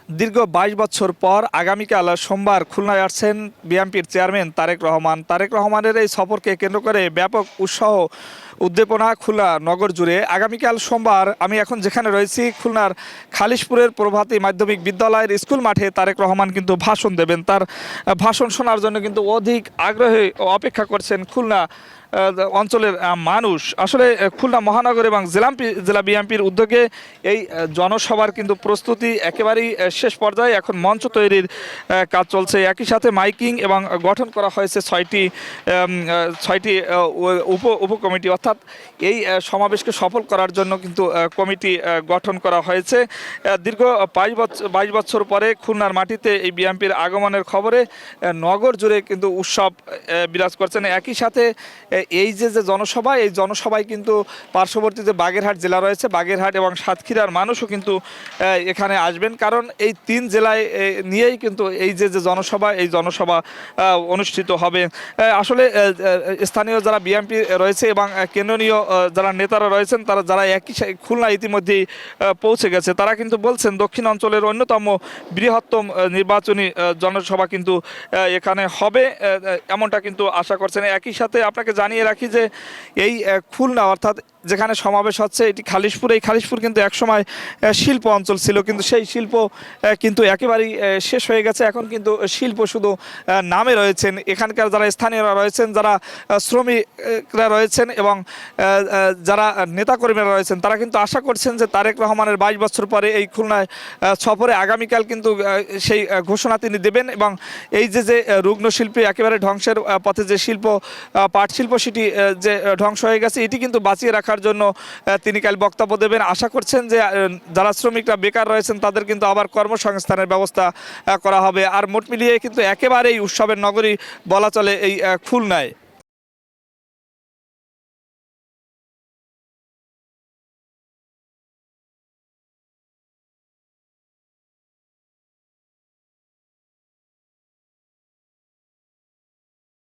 দীর্ঘ ২২ বছর পর আগামীকাল সোমবার খুলনায় আসছেন বিএনপির চেয়ারম্যান তারেক রহমান। তারেক রহমানের এই সফরকে কেন্দ্র করে ব্যাপক উৎসাহ উদ্দীপনা খুলনা নগর জুড়ে। আগামীকাল সোমবার আমি এখন যেখানে রয়েছি খুলনার খালিশপুরের প্রভাতী মাধ্যমিক বিদ্যালয়ের স্কুল মাঠে তারেক রহমান কিন্তু ভাষণ দেবেন। তার ভাষণ শোনার জন্য কিন্তু অধিক আগ্রহে অপেক্ষা করছেন খুলনা অঞ্চলের মানুষ। আসলে খুলনা মহানগর এবং জেলা বিএনপির উদ্যোগে এই জনসভার কিন্তু প্রস্তুতি একেবারেই শেষ পর্যায়ে। এখন মঞ্চ তৈরির কাজ চলছে। একই সাথে মাইকিং এবং গঠন করা হয়েছে ছয়টি উপকমিটি, অর্থাৎ এই সমাবেশকে সফল করার জন্য কিন্তু কমিটি গঠন করা হয়েছে। দীর্ঘ ২২ বছর পরে খুলনার মাটিতে এই বিএনপির আগমনের খবরে নগর জুড়ে কিন্তু উৎসব বিরাজ করছেন। একই সাথে এই যে জনসভা, এই জনসভায় কিন্তু পার্শ্ববর্তী যে বাগেরহাট জেলা রয়েছে, বাগেরহাট এবং সাতক্ষীরার মানুষও কিন্তু এখানে আসবেন, কারণ এই ৩ জেলায় নিয়েই কিন্তু এই যে জনসভা, এই জনসভা অনুষ্ঠিত হবে। আসলে স্থানীয় যারা বিএনপি রয়েছে এবং কেন্দ্রীয় যারা নেতারা রয়েছেন, তারা যারা খুলনা ইতিমধ্যেই পৌঁছে গেছে, তারা কিন্তু বলছেন দক্ষিণ অঞ্চলের অন্যতম বৃহত্তম নির্বাচনী জনসভা কিন্তু এখানে হবে, এমনটা কিন্তু আশা করছেন। একই সাথে আপনাকে জানিয়ে রাখি যে এই খুলনা, অর্থাৎ যেখানে সমাবেশ হচ্ছে, এটি খালিশপুর। এই খালিশপুর কিন্তু একসময় শিল্প অঞ্চল ছিল, কিন্তু সেই শিল্প কিন্তু একেবারেই শেষ হয়ে গেছে। এখন কিন্তু শিল্প শুধু নামে রয়েছেন। এখানকার যারা স্থানীয়রা রয়েছেন, যারা শ্রমিকরা রয়েছেন এবং যারা নেতাকর্মীরা রয়েছেন, তারা কিন্তু আশা করছেন যে তারেক রহমানের ২২ বছর পরে এই খুলনায় সফরে আগামীকাল কিন্তু সেই ঘোষণা তিনি দেবেন এবং এই যে রুগ্ন শিল্পী একেবারে ধ্বংসের পথে যে শিল্প, পাট শিল্প, সেটি যে ধ্বংস হয়ে গেছে, এটি কিন্তু বাঁচিয়ে রাখার জন্য তিনি কাল বক্তব্য দেবেন। আশা করছেন যে যারা শ্রমিকরা বেকার রয়েছেন, তাদের কিন্তু আবার কর্মসংস্থানের ব্যবস্থা করা হবে। আর মোট মিলিয়ে কিন্তু একেবারেই উৎসবের নগরী বলা চলে এই খুলনায়।